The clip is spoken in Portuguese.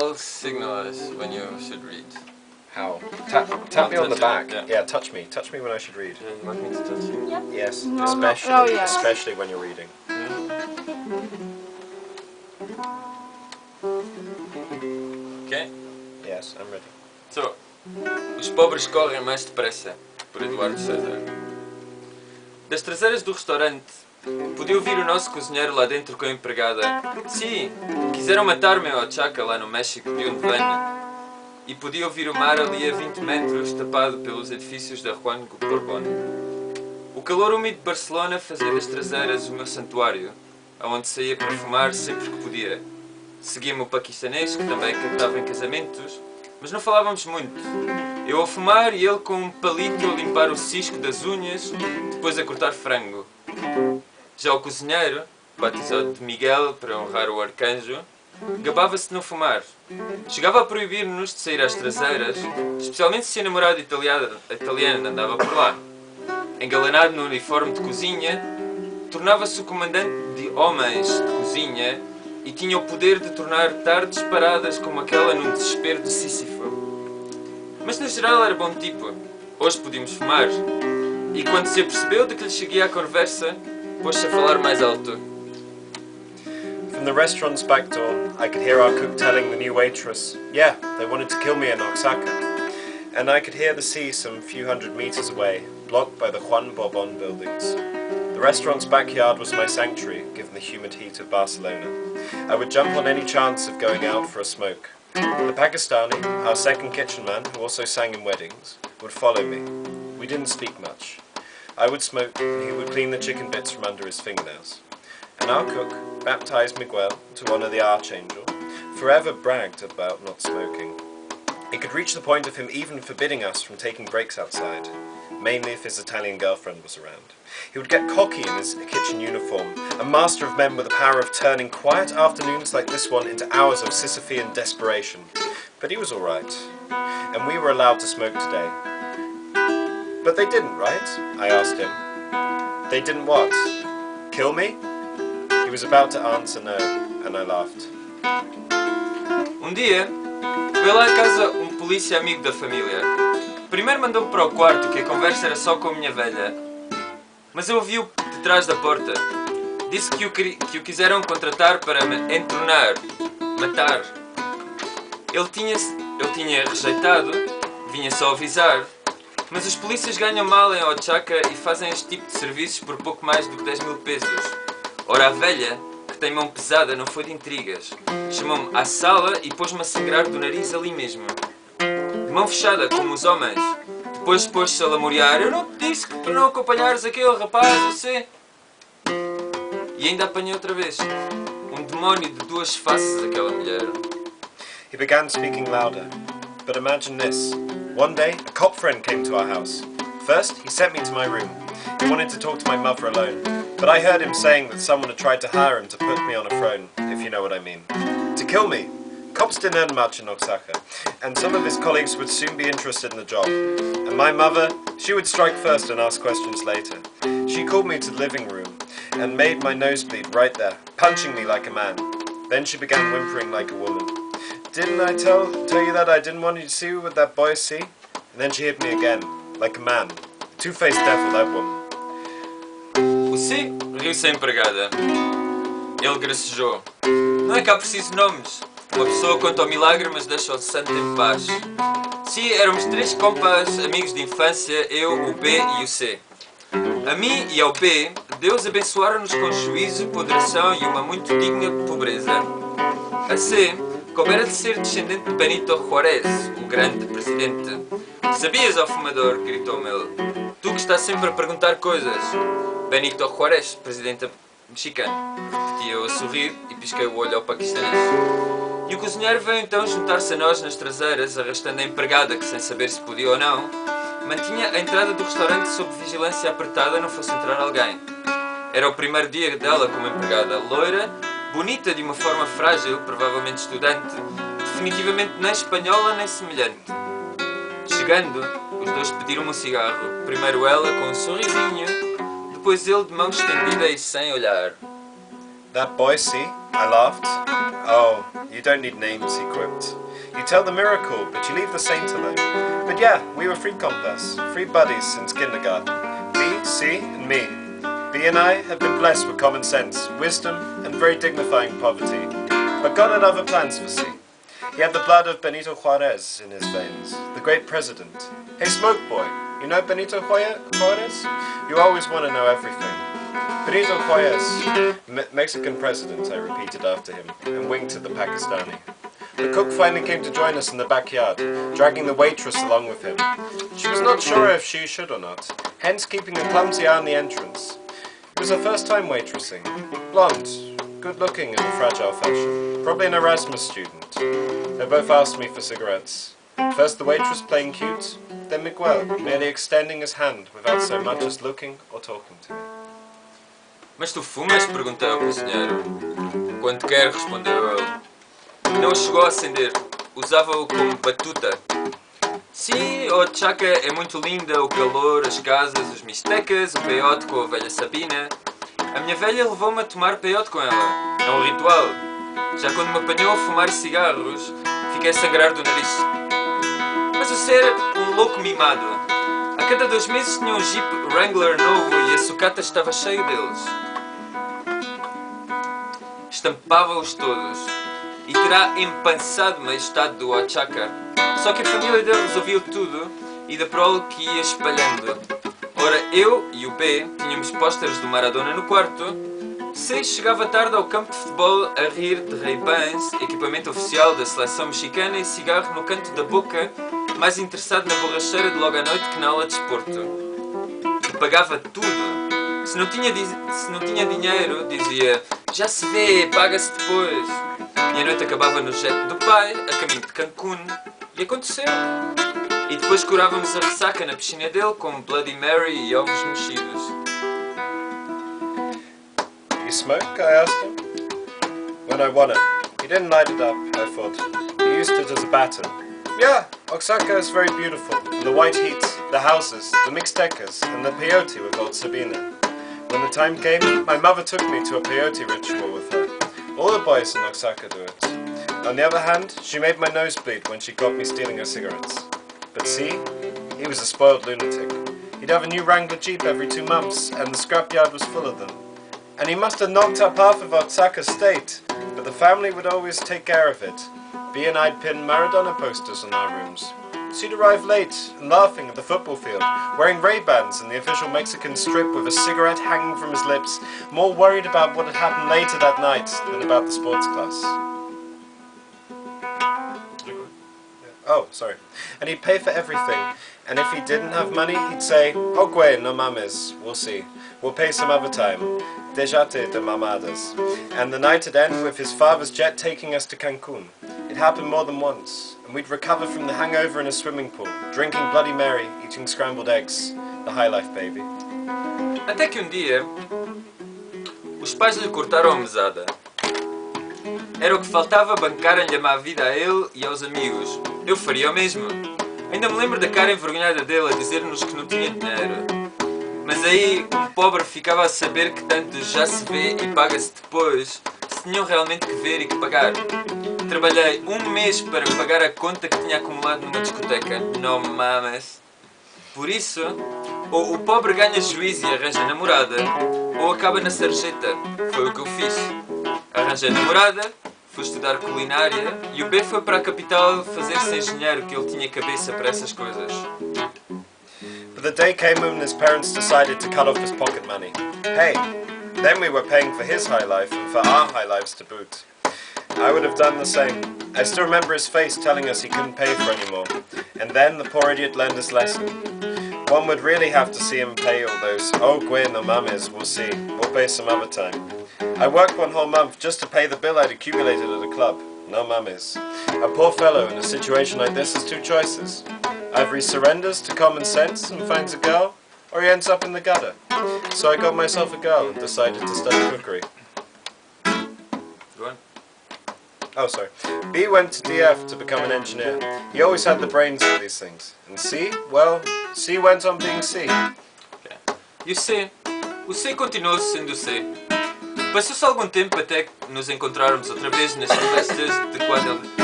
I'll signal us when you should read. How? Tap me on the back. Yeah. Touch me. Touch me when I should read. Yeah, you want me to touch you? Yeah. Yes, No, especially, no. Oh, yes. especially when you're reading. Okay? Yes, I'm ready. So, Os pobres correm mais depressa, por Eduardo César. Das traseiras do restaurante, podia ouvir o nosso cozinheiro lá dentro com a empregada. Sim, quiseram matar-me ao Chaca lá no México, de onde venho. E podia ouvir o mar ali a 20 metros, tapado pelos edifícios da Juan Borbón. O calor úmido de Barcelona fazia das traseiras o meu santuário, aonde saía para fumar sempre que podia. Seguia-me o paquistanês, que também cantava em casamentos, mas não falávamos muito. Eu a fumar e ele com um palito a limpar o cisco das unhas, depois a cortar frango. Já o cozinheiro, batizado de Miguel para honrar o arcanjo, gabava-se de não fumar. Chegava a proibir-nos de sair às traseiras, especialmente se a namorada italiana andava por lá. Engalanado no uniforme de cozinha, tornava-se o comandante de homens de cozinha e tinha o poder de tornar tardes paradas como aquela num desespero de Sísifo. Mas no geral era bom tipo. Hoje podíamos fumar. E quando se apercebeu de que lhe cheguia a conversa, pôs-se a falar mais alto. From the restaurant's back door, I could hear our cook telling the new waitress, yeah, they wanted to kill me in Oaxaca. And I could hear the sea some few hundred meters away, blocked by the Juan Borbón buildings. The restaurant's backyard was my sanctuary, given the humid heat of Barcelona. I would jump on any chance of going out for a smoke. The Pakistani, our second kitchen man, who also sang in weddings, would follow me. We didn't speak much. I would smoke, and he would clean the chicken bits from under his fingernails. And our cook, baptized Miguel to honour the Archangel, forever bragged about not smoking. It could reach the point of him even forbidding us from taking breaks outside, mainly if his Italian girlfriend was around. He would get cocky in his kitchen uniform, a master of men with the power of turning quiet afternoons like this one into hours of Sisyphean desperation. But he was all right, and we were allowed to smoke today. But they didn't, right? I asked him. They didn't what? Kill me? He was about to answer no, and I laughed. Dia, veio lá a casa polícia amigo da família. Primeiro mandou-me para o quarto, que a conversa era só com a minha velha. Mas eu ouvi-o de trás da porta. Disse que o quiseram contratar para me entornar, matar. Ele tinha rejeitado, vinha só avisar. Mas os polícias ganham mal em Oaxaca e fazem este tipo de serviços por pouco mais do que 10 mil pesos. Ora, a velha, que tem mão pesada, não foi de intrigas. Chamou-me à sala e pôs-me a sangrar do nariz ali mesmo. De mão fechada, como os homens. Depois pôs-se a lamorear. Eu não te disse que para não acompanhares aquele rapaz, você... E ainda apanhei outra vez. Demónio de duas faces, aquela mulher. He began speaking louder. But imagine this. One day, a cop friend came to our house. First, he sent me to my room. He wanted to talk to my mother alone. But I heard him saying that someone had tried to hire him to put me on a throne, if you know what I mean. To kill me. Cops didn't earn much in Oaxaca, and some of his colleagues would soon be interested in the job. And my mother, she would strike first and ask questions later. She called me to the living room and made my nose bleed right there, punching me like a man. Then she began whimpering like a woman. Didn't I tell you that I didn't want you to see what that boy see? And then she hit me again, like a man. Two-faced devil, that woman. Você riu-se a empregada. Ele gracejou. Não é cá preciso nomes. Uma pessoa conta o milagre, mas deixa o santo em paz. Sim, éramos três compas, amigos de infância, eu, o B e o C. A mim e ao B, Deus abençoara-nos com juízo, ponderação e uma muito digna pobreza. A C, coubera de ser descendente de Benito Juárez, o grande presidente. Sabias, ó fumador, gritou-me ele. Tu que estás sempre a perguntar coisas. Benito Juárez, presidente mexicano. Repeti eu a sorrir e pisquei o olho ao paquistanês. E o cozinheiro veio então juntar-se a nós nas traseiras, arrastando a empregada que, sem saber se podia ou não, mantinha a entrada do restaurante sob vigilância apertada, não fosse entrar alguém. Era o primeiro dia dela como empregada, loira, bonita de uma forma frágil, provavelmente estudante, definitivamente nem espanhola nem semelhante. Chegando, os dois pediram-me um cigarro, primeiro ela com um sorrisinho, depois ele de mão estendida e sem olhar. That boy, see? I laughed. Oh, you don't need names, he quipped. You tell the miracle, but you leave the saint alone. But yeah, we were free compass, free buddies since kindergarten. B, C, and me. B and I have been blessed with common sense, wisdom, and very dignifying poverty. But God had other plans for C. He had the blood of Benito Juarez in his veins, the great president. Hey, smoke boy, you know Benito Juarez? You always want to know everything. Benito Juarez, Mexican president, I repeated after him, and winked at the Pakistani. The cook finally came to join us in the backyard, dragging the waitress along with him. She was not sure if she should or not, hence keeping a clumsy eye on the entrance. It was her first time waitressing. Blonde, good-looking in a fragile fashion, probably an Erasmus student. They both asked me for cigarettes. First the waitress playing cute, then Miguel, merely extending his hand without so much as looking or talking to me. Mas tu fumas? Perguntei ao cozinheiro. Quando quer, respondeu ele. Não chegou a acender, usava-o como batuta. Sim, a Oaxaca é muito linda, o calor, as casas, os mixtecas, o peiote com a velha Sabina. A minha velha levou-me a tomar peiote com ela. É um ritual. Já quando me apanhou a fumar cigarros, fiquei a sangrar do nariz. Mas você era um louco mimado. A cada 2 meses tinha um Jeep Wrangler novo e a sucata estava cheia deles. Estampava-os todos. E terá empançado meio estado do Oaxaca. Só que a família dele resolveu tudo e da prole que ia espalhando. Ora, eu e o B tínhamos pósteres do Maradona no quarto. C chegava tarde ao campo de futebol a rir de Ray-Bans, equipamento oficial da seleção mexicana, e cigarro no canto da boca, mais interessado na borracheira de logo à noite que na aula de desporto. E pagava tudo. Se não tinha dinheiro, dizia, já se vê, paga-se depois. E a noite acabava no jet do pai, a caminho de Cancún, e aconteceu. E depois curávamos a ressaca na piscina dele com Bloody Mary e ovos mexidos. You smoke? I asked him. When I won it. He didn't light it up, I thought. He used it as a baton. Yeah, Oaxaca is very beautiful. And the white heat, the houses, the mixtecas, and the peyote with old Sabina. When the time came, my mother took me to a peyote ritual with her. All the boys in Oaxaca do it. On the other hand, she made my nose bleed when she caught me stealing her cigarettes. But see, he was a spoiled lunatic. He'd have a new Wrangler Jeep every 2 months, and the scrapyard was full of them. And he must have knocked up half of Oaxaca's state, but the family would always take care of it. B and I'd pin Maradona posters on our rooms. She'd arrive late and laughing at the football field, wearing Ray-Bans in the official Mexican strip with a cigarette hanging from his lips, more worried about what had happened later that night than about the sports class. Oh, sorry. And he'd pay for everything. And if he didn't have money, he'd say, "Oh, güey, no mames, we'll see. We'll pay some other time. Dejate de mamadas." And the night would end with his father's jet taking us to Cancún. It happened more than once, and we'd recover from the hangover in a swimming pool, drinking Bloody Mary, eating scrambled eggs. The high life, baby. Até que dia, os pais lhe cortaram a mesada. Era o que faltava, bancarem-lhe a má vida a ele e aos amigos. Eu faria o mesmo. Ainda me lembro da cara envergonhada dele a dizer-nos que não tinha dinheiro. Mas aí um pobre ficava a saber que tanto já se vê e paga-se depois, se tinham realmente que ver e que pagar. Trabalhei 1 mês para pagar a conta que tinha acumulado numa discoteca. Não mames. Por isso, ou o pobre ganha juízo e arranja namorada, ou acaba na sarjeta. Foi o que eu fiz. Arranjei namorada, fui estudar culinária e o B foi para a capital fazer-se engenheiro, que ele tinha cabeça para essas coisas. But the day came when his parents decided to cut off his pocket money. Hey, then we were paying for his high life and for our high lives to boot. I would have done the same. I still remember his face telling us he couldn't pay for any more. And then the poor idiot learned his lesson. One would really have to see him pay all those, "Oh, güey, no mames, we'll see. We'll pay some other time." I worked 1 whole month just to pay the bill I'd accumulated at a club. No mames. A poor fellow in a situation like this has 2 choices. Either he surrenders to common sense and finds a girl, or he ends up in the gutter. So I got myself a girl and decided to study cookery. Go on. Oh, sorry. B went to DF to become an engineer. He always had the brains for these things. And C? Well, C went on being C. Okay. E o C? O C continuou sendo C. Passou-se algum tempo até que nos encontrarmos outra vez neste contexto de quando ele...